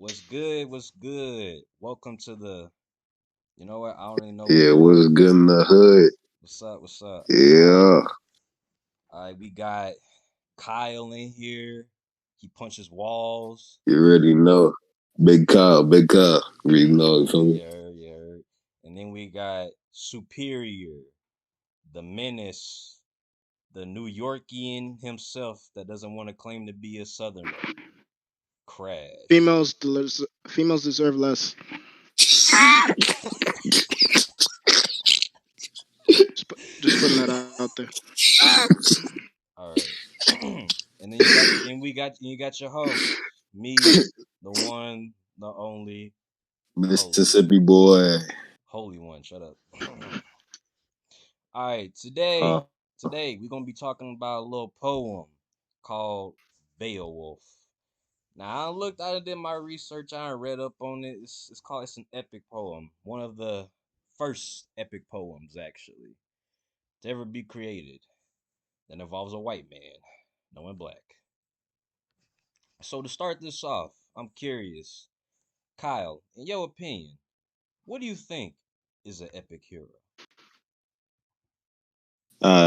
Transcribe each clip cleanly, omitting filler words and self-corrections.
What's good? What's good? Welcome to the. You know what? I don't even know what to Yeah, call what's it. good in the hood? What's up? What's up? All right. Yeah, All right. We got Kyle in here. He punches walls. you already know. Big Kyle. You already know, you feel me? Yeah, yeah. And then we got Superior, the menace, the New Yorkian himself that doesn't want to claim to be a Southerner. Crash. Females deserve less. Just putting that out there. All right. And then you got your host, me, the one, the only, the holy one. Mississippi boy. Holy one, shut up. All right, today, Uh, today we're gonna be talking about a little poem called Beowulf. Now I did my research, I read up on it. It's an epic poem, one of the first epic poems actually to ever be created that involves a white man, no one black. So to start this off, I'm curious, Kyle, in your opinion, what do you think is an epic hero?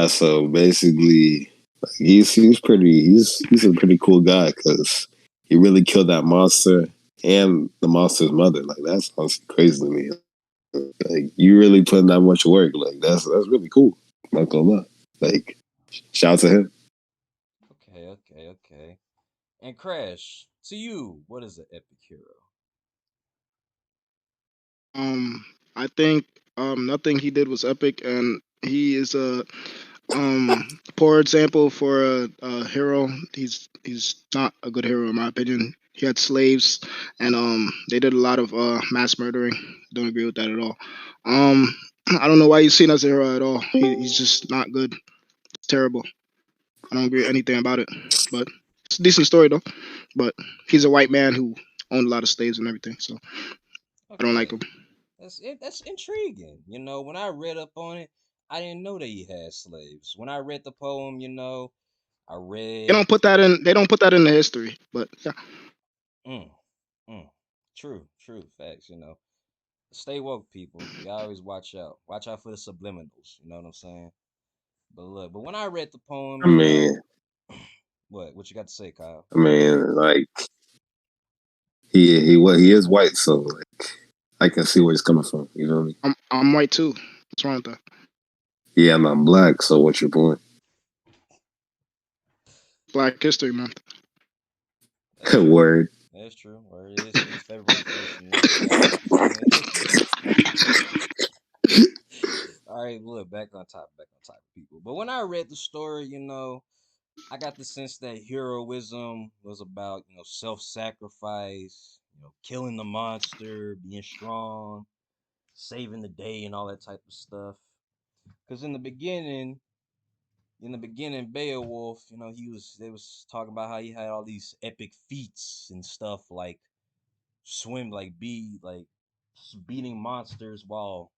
so basically, he's a pretty cool guy because he really killed that monster and the monster's mother. Like that sounds crazy to me. Like you really putting that much work. Like that's really cool. Not gonna lie. Like shout out to him. Okay, okay, okay. And Crash, to you, what is an epic hero? I think nothing he did was epic, and he is a poor example for a hero. He's not a good hero in my opinion. He had slaves, and they did a lot of mass murdering. Don't agree with that at all. Um, I don't know why he's seen as a hero at all. He's just not good. It's terrible. I don't agree with anything about it. But it's a decent story though. But he's a white man who owned a lot of slaves and everything, so I don't like Okay, him. that's it. That's intriguing. When I read up on it, I didn't know that he had slaves. When I read the poem, I They read. don't put that in. They don't put that in the history. But yeah, Mm, mm, true, true facts. Stay woke, people. You always watch out. Watch out for the subliminals. You know what I'm saying? But when I read the poem, I mean, what you got to say, Kyle? like he is white, so like I can see where he's coming from. You know what I mean? I'm white too. What's wrong with that? Yeah, I'm not black, so what's your point? Black History Month. That's true. Word. That's true. Or it is February 1st. Black People doing it. All right, look, back on topic, people. But when I read the story, I got the sense that heroism was about, self-sacrifice, killing the monster, being strong, saving the day, and all that type of stuff. Because in the beginning, Beowulf, they was talking about how he had all these epic feats and stuff like swim, beating monsters while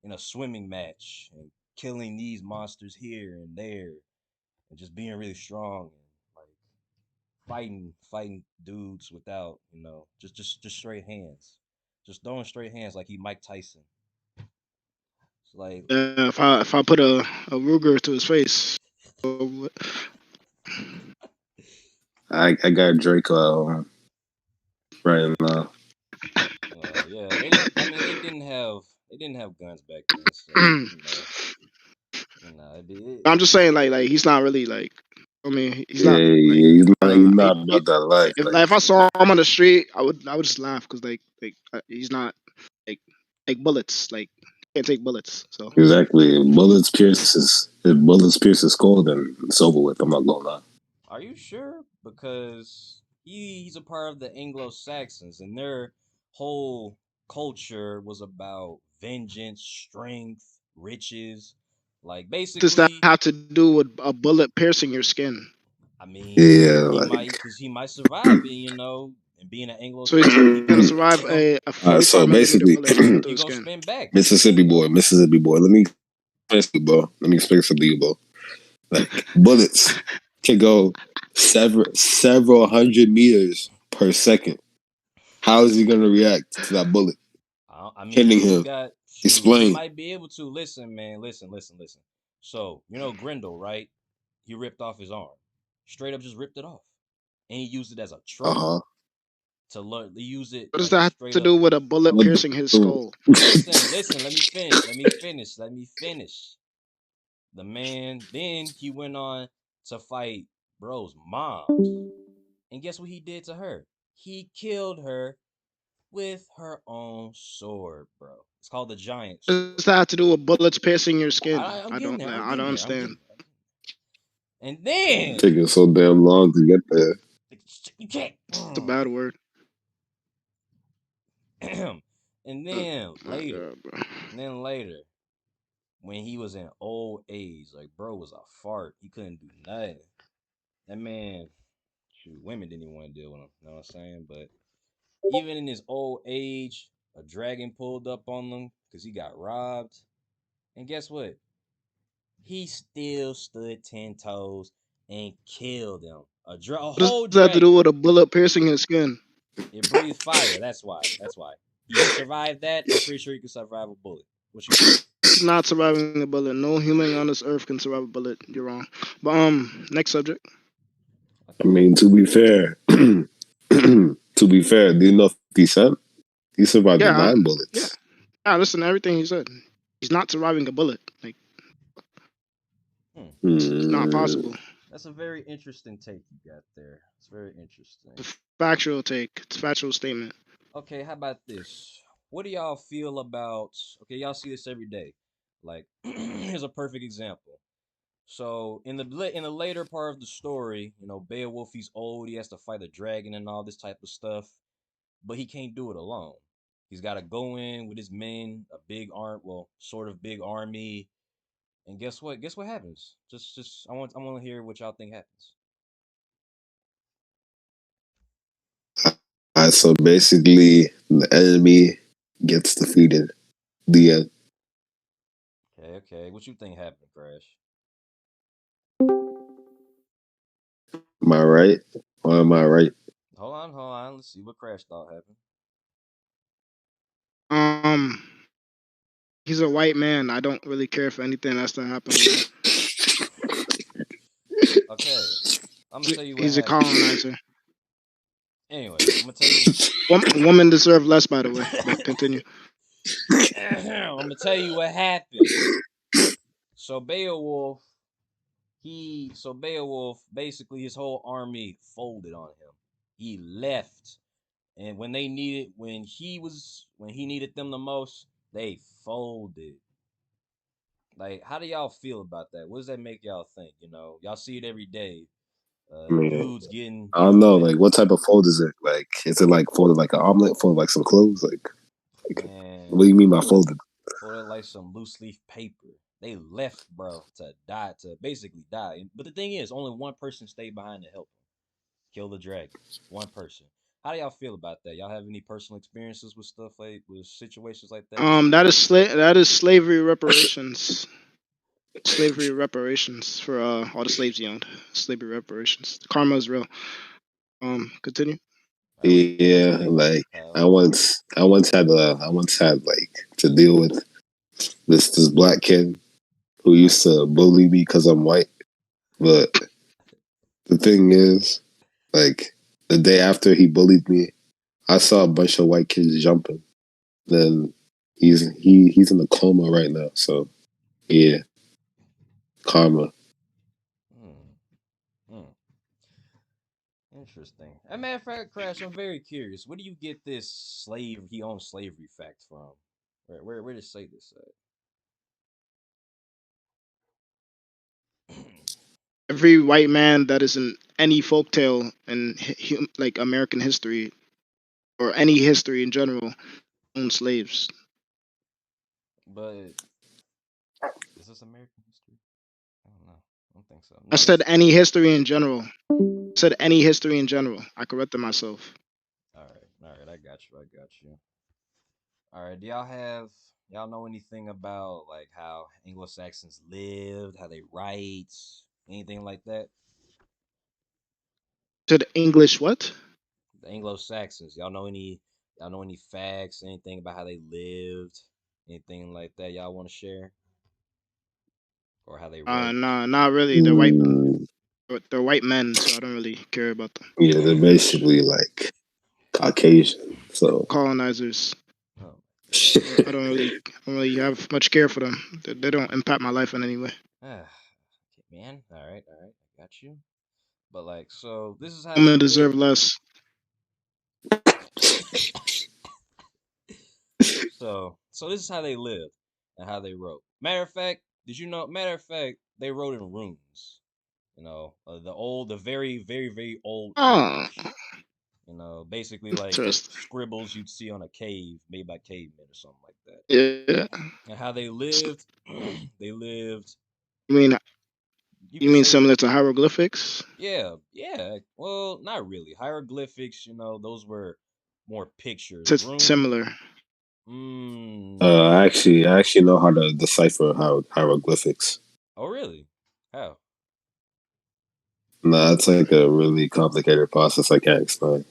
in a swimming match and killing these monsters here and there and just being really strong and like fighting dudes without just straight hands, just throwing straight hands like he Mike Tyson. It's like If I put a Ruger to his face, I got Drake right now. yeah, they didn't have guns back then, so I'm just saying like he's not really like. I mean, he's Yeah, not like yeah, I don't he's know. not about that life. If I saw him on the street, I would just laugh because he's not like bullets. Like can't take bullets. So Exactly. Bullets pierce his skull, then it's over with. I'm not gonna lie. are you sure? Because he's a part of the Anglo Saxons, and their whole culture was about vengeance, strength, riches. Like what does that basically, have to do with a bullet piercing your skin? I mean, Yeah, he like might because he might survive it, and being an So he's Anglo-Saxon, gonna survive a so 45 millimeter basically, bullet going through he his gonna skin. spin back. Mississippi boy. Let me explain something, bro. Let me explain something to you, bro. Like bullets can go several hundred meters per second. How is he gonna react to that bullet I hitting mean, you him? got shoot. He Explain. might be able to listen, man. Listen. So you know Grendel, right? He ripped off his arm, straight up just ripped it off, and he used it as a Uh trophy huh. to learn. He used it What does like that have straight to up. do with a bullet piercing his skull? Listen. Let me finish. Let me finish. The man. Then he went on to fight bro's moms, and guess what he did to her? He killed her with her own sword, bro. It's called the giant What does sword. that have to do with bullets piercing your skin? I'm I getting don't there. like. I'm I don't getting there. I'm understand. getting there. And then Taking so damn long to get there. you can't. It's a bad word. And Oh then my later, god, bro. when he was in old age, like bro was a fart. He couldn't do nothing. That man, shoot, women didn't even want to deal with him. You know what I'm saying? But even in his old age, a dragon pulled up on him because he got robbed. And guess what? He still stood 10 toes and killed him. A What whole does that have to do dragon. with a bullet piercing his skin? It breathed fire. That's why. That's why. He survived that. I'm pretty sure he could survive a bullet. What you think? He's not surviving a bullet. No human on this earth can survive a bullet. You're wrong. But next subject. I Okay. mean, to be fair, to be fair, do you know 50 Cent? He survived the Yeah, nine yeah. bullets. I listen to everything he said. He's not surviving a bullet. Like Hmm. it's not Hmm. possible. That's a very interesting take you got there. It's very interesting. It's a factual take. It's a factual statement. Okay, how about this? What do y'all feel about? Okay, y'all see this every day. Like, here's a perfect example. So in the later part of the story, you know, Beowulf, he's old, he has to fight a dragon and all this type of stuff, but he can't do it alone. He's got to go in with his men, a big arm, well, sort of big army, and guess what? Guess what happens? I want to hear what y'all think happens. So basically, the enemy gets defeated. The end. Okay. What you think happened, Crash? Am I right? Or am I right? Hold on. Let's see what Crash thought happened. Um, he's a white man. I don't really care for anything that's to happen with him. Okay, I'm gonna tell you what He's a happened. colonizer. Anyway, I'm gonna tell you. Women deserve less, by the way. But continue. I'm gonna tell you what happened. So Beowulf, Beowulf basically his whole army folded on him. He left, and when he needed them the most, they folded. Like, how do y'all feel about that? What does that make y'all think? You know, y'all see it every day. I mean, Dudes getting, I you don't know, know. Like, what type of fold is it? Like, is it like folded like an omelet, folded like some clothes? Like, what do man, you mean by folded? folded like some loose leaf paper. They left, bro, to die, to basically die. But the thing is, only one person stayed behind to help him kill the dragon. One person. How do y'all feel about that? Y'all have any personal experiences with stuff like with situations like that? That is slavery reparations. Slavery reparations for all the slaves he owned. Slavery reparations. Karma is real. Continue. All right, what you Yeah, think, like pal? I once had like to deal with this black kid who Uh huh. used to bully me because I'm white. But the thing is, like the day after he bullied me, I saw a bunch of white kids jumping. Then he's in a coma right now. So yeah, karma. Hmm. Hmm. Interesting. As a matter of fact, Crash, I'm very curious. Where do you get this he owns slavery fact from? Where does it say this at? Every white man that is in any folktale in like American history or any history in general owned slaves. But is this American history? I don't know. I don't think so. I No, said this. any history in general. I said any history in general. I corrected myself. All right. I got you. I got you. All right. Do y'all know anything about like how Anglo Saxons lived, how they write, anything like that? Said English what? The Anglo Saxons. Y'all know any? Y'all know any facts, anything about how they lived, anything like that y'all want to share, or how they wrote? Nah, not really. Mm, They're white men, so I don't really care about them. yeah, they're basically like Caucasian. So Colonizers. Oh I don't really have much care for them. They don't impact my life in any way. my god. Okay, man. All right, I got you. But like, so this is how they Women live. deserve less. So this is how they lived and how they wrote. Matter of fact, did you know? Matter of fact, they wrote in runes. The very, very, very old Oh, English. Basically like interesting. scribbles you'd see on a cave made by cavemen or something like that. Yeah. And how they lived, they lived. You mean You you could mean say, similar to hieroglyphics? yeah, yeah. Well, not really. Hieroglyphics, those were more pictures. To Rune. similar. No. I actually know how to decipher hieroglyphics. Oh, really? How? Nah, it's like a really complicated process I can't explain.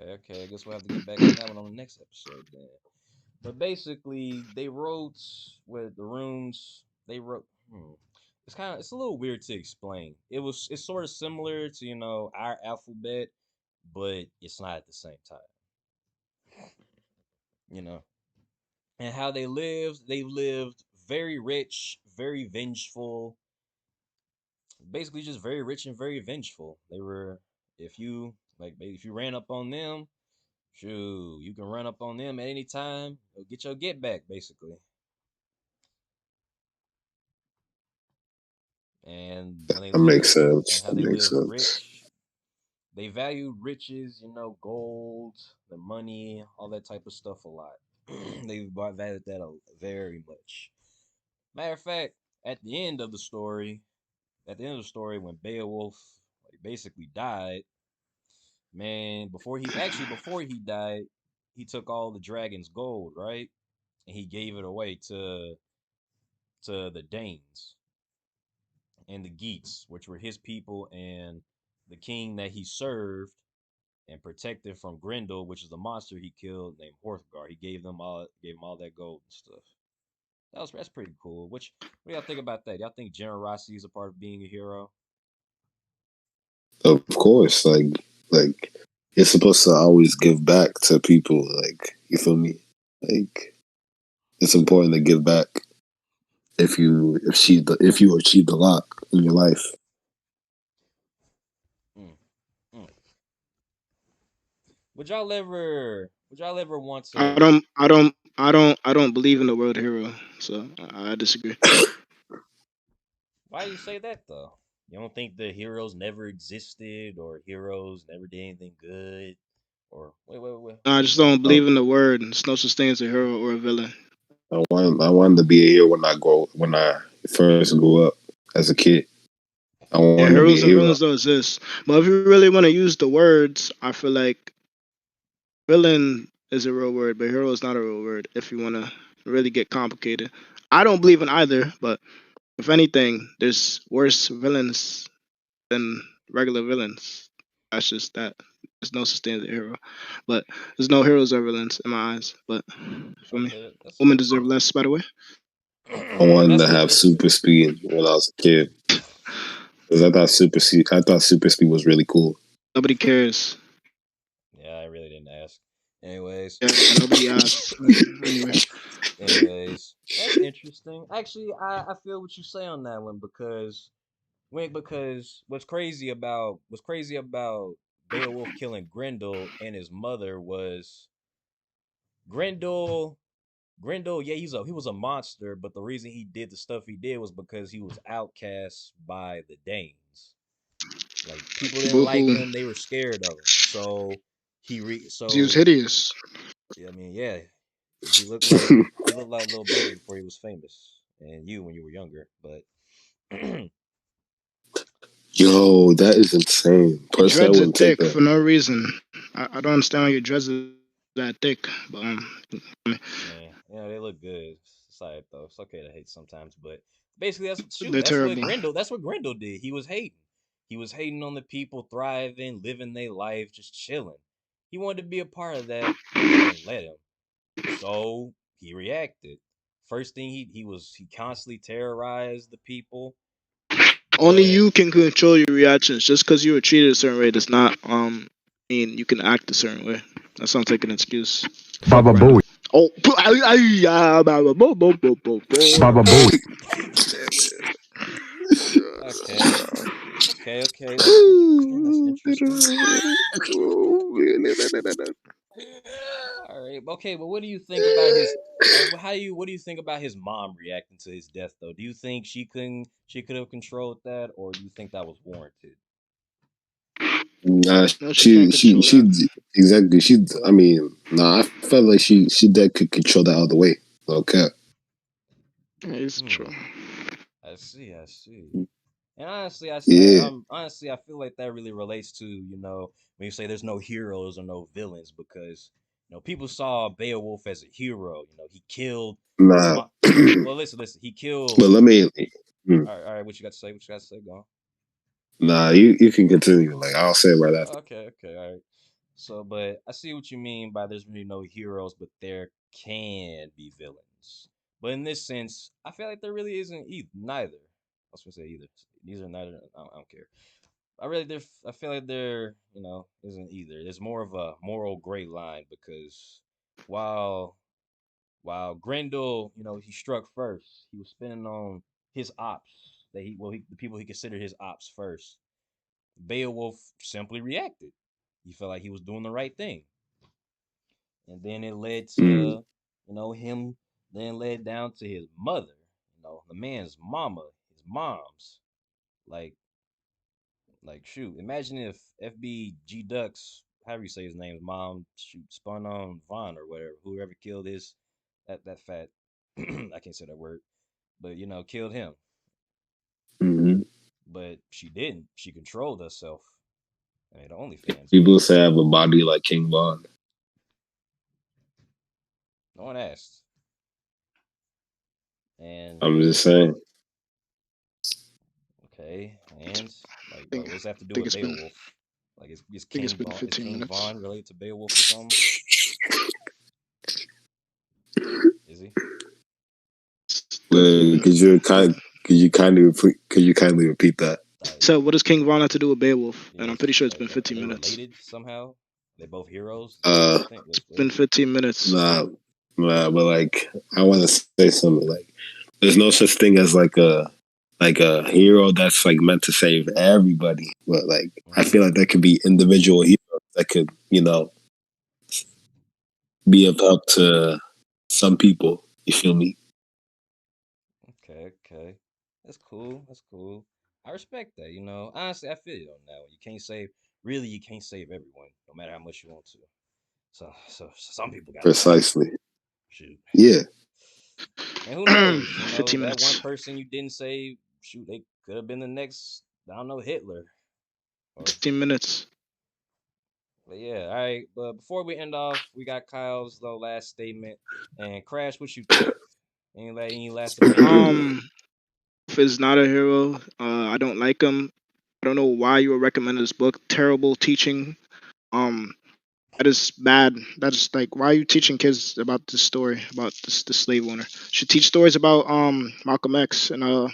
Okay, okay. I guess we'll have to get back on that one on the next episode then. But basically, they wrote with the runes. They wrote. It's a little weird to explain. It's sort of similar to our alphabet, but it's not at the same time. You know, and how they lived very rich, very vengeful. Basically, just very rich and very vengeful. They were, if you ran up on them, shoo, you can run up on them at any time. You'll get your get back, basically. And when they That makes lived sense. and how That they makes lived sense. rich, they valued riches, gold, the money, all that type of stuff a lot. They valued that very much. Matter of fact, at the end of the story, when Beowulf basically died, man, before he died, he took all the dragon's gold, right? And he gave it away to the Danes and the Geats, which were his people, and the king that he served and protected from Grendel, which is the monster he killed named Horthgar. He gave him all that gold and stuff. That's pretty cool. What do y'all think about that? Y'all think generosity is a part of being a hero? Of course, like you're supposed to always give back to people. Like you feel me? Like it's important to give back if you achieved a lot in your life. Mm, mm. Would y'all ever want I to? don't I don't I don't I don't believe in the word hero, so I disagree. Why do you say that though? You don't think the heroes never existed, or heroes never did anything good, or wait, what I are you just saying? don't believe in the word. There's no such thing as a hero or a villain. I wanted to be a hero when I first grew up as a kid. I Yeah, wanted to be a heroes and hero. villains don't exist. But if you really want to use the words, I feel like villain is a real word, but hero is not a real word if you want to really get complicated. I don't believe in either, but if anything, there's worse villains than regular villains. That's just that. There's no such thing as a hero. But there's no heroes or villains in my eyes. But for me, Okay, that's women that's deserve cool. less, by the way. I wanted That's to have interesting. super speed when I was a kid because I thought super speed was really cool. Nobody cares. Yeah, I really didn't ask. Anyways, Yeah, nobody asks. Anyway, that's interesting. Actually, I feel what you say on that one because what's crazy about Beowulf killing Grendel and his mother was Grendel. Grendel, yeah, he was a monster, but the reason he did the stuff he did was because he was outcast by the Danes. Like people didn't like boo-hoo. him; they were scared of him. So He was so hideous. I mean, yeah, he looked like a little baby before he was famous, and you when you were younger. But Yo, that is insane. He Personally, I dreads it wouldn't take thick that. for no reason. I don't understand why your dreads are that thick. But man, they look good. Sorry though, it's okay to hate sometimes, but basically they're that's what terrible. Grendel did. He was hating. He was hating on the people thriving, living their life, just chilling. He wanted to be a part of that, but they wouldn't let him. So he reacted. First thing he constantly terrorized the people, Only but you can control your reactions. Just because you were treated a certain way does not mean you can act a certain way. That sounds like an excuse. Fuck Baba random. Booey. Oh, Baba Booey. okay, okay, that's interesting. That's interesting. All right, okay, but what do you think about his? What do you think about his mom reacting to his death though? Do you think she could have controlled that, or do you think that was warranted? Nah, No, she can't control she that. exactly. She, I mean, nah, I felt like she that could control that other way. Okay. Yeah, it's true. Hmm. I see. And honestly, Yeah. honestly I feel like that really relates to when you say there's no heroes or no villains because people saw Beowulf as a hero. He killed the Nah. well, listen. He killed. But let me. Hmm. All right. What you got to say? What you got to say? Go on. Nah, you can continue. Like I'll say it right after. Okay. Okay. All right. So, but I see what you mean by there's really no heroes, but there can be villains. But in this sense, I feel like there really isn't neither. I was gonna say either. These are neither. I don't care. I feel like there, isn't either. There's more of a moral gray line because while Grendel, he struck first. He was spinning on his ops the people he considered his ops first. Beowulf simply reacted. He felt like he was doing the right thing, and then it led Mm. to, him. Then led down to his mother. The man's mama, his mom's like shoot, imagine if FBG Ducks, however you say his name, mom spun on Vaughn or whatever, whoever killed his that fat I can't say that word, but killed him. Hmm. But she didn't. She controlled herself. I mean, the OnlyFans, People but say I have a body like King Von. no one asked. And I'm just saying. okay, and like, think, what's that have to do think with it's been Beowulf? Like, think it's been Is 15 King minutes. Vaughn related to Beowulf or something? Is he? Definitely been. Could you kindly repeat that? Like, So, what does King Von have to do with Beowulf? And I'm yes, pretty sure it's like, been are 15 they minutes. related somehow? They both heroes. What do Uh, you think? It's been 15 minutes. nah, but like I want to say something. Like, there's no such thing as like a hero that's like meant to save everybody. But like, I Mm-hmm. feel like there could be individual heroes that could, be of help to some people. You feel me? Okay, okay, that's cool. That's cool. I respect that. Honestly, I feel you on that one. You can't save everyone, no matter how much you want to. So some people gotta die. Precisely. Shoot. Yeah. And who knows? 15 That one minutes. person you didn't save, shoot, they could have been the next, I don't know, Hitler. Or 15 minutes. But yeah, all right. But before we end off, we got Kyle's last statement. And Crash, what you think? Any last opinions? Um, if is not a hero, I don't like him. I don't know why you would recommend this book. Terrible teaching. Um, that is bad. That is like, why are you teaching kids about this story about the slave owner? Should teach stories about Malcolm X and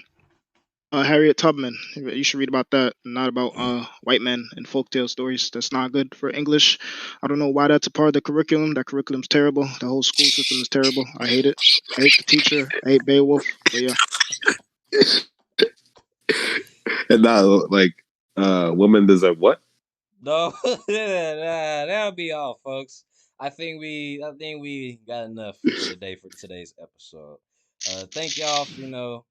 Harriet Tubman. You should read about that, not about white men and folktale stories. That's not good for English. I don't know why that's a part of the curriculum. That curriculum's terrible. The whole school system is terrible. I hate it. I hate the teacher. I hate Beowulf. But yeah, And now, like, women deserve what? No, that'll be all, folks. I think we got enough for today for today's episode. Thank y'all for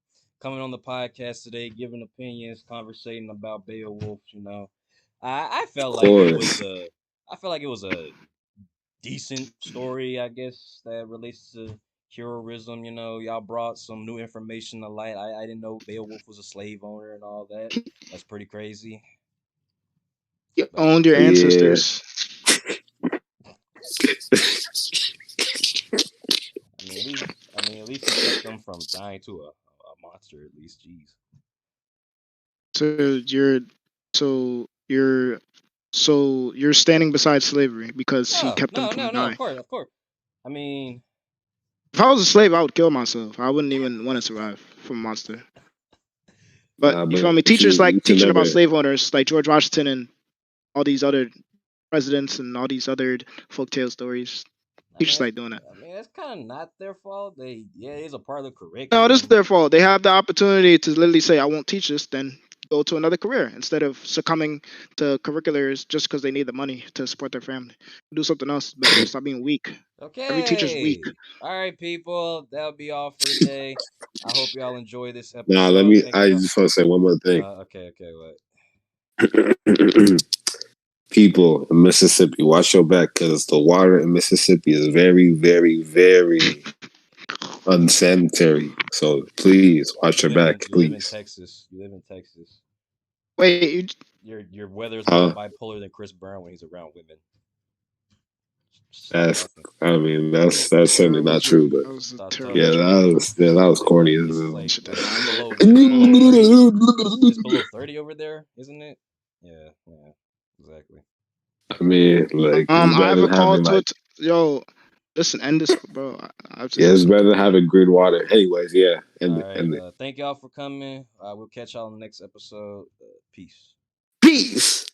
coming on the podcast today, giving opinions, conversating about Beowulf. I Of felt like course. I felt like it was a decent story, I guess, that relates to heroism. Y'all brought some new information to light. I didn't know Beowulf was a slave owner and all that. That's pretty crazy. you But owned your Yeah. ancestors. at least he kept them from dying to a monster. At least, jeez. So you're So you're standing beside slavery because he No, kept them no, from no, no. Of dying. course, of course. I mean, If I was a slave, I would kill myself. I wouldn't even want to survive from a monster. But Nah, you feel me? but Teachers you like should teaching about never. slave owners, like George Washington and all these other presidents and all these other folktale stories. I mean, Teachers it's, like doing that. I mean, it's kind of not their fault. Yeah, it is a part of the No, it is curriculum. their fault. They have the opportunity to literally say, "I won't teach this," then go to another career instead of succumbing to curriculars just because they need the money to support their family. Do something else better. Stop being weak. Every teacher's weak. Okay. All right, people. That'll be all for today. I hope y'all enjoy this Nah, let episode. me. Thank I y'all. just want to say one more thing. Okay. What? People in Mississippi, watch your back because the water in Mississippi is very, very, very unsanitary. So please watch your back, You live in please. Texas. You live in Texas. Wait, Your weather is more Huh? bipolar than Chris Brown when he's around women. Stop That's. laughing. I mean, that's certainly that not was a true, but that was a Stop. terrible yeah, joke. that was corny. It's like Should have it's not did. below It's below 30. it's below 30 over there, isn't it? Yeah, exactly. I mean, like it's I better have a than call having to like it. Yo, listen, end this, bro. I have to yeah, do it's better something. than having green water. Anyways, yeah, All end right. it. Thank y'all for coming. We'll catch y'all in the next episode. Peace. Peace.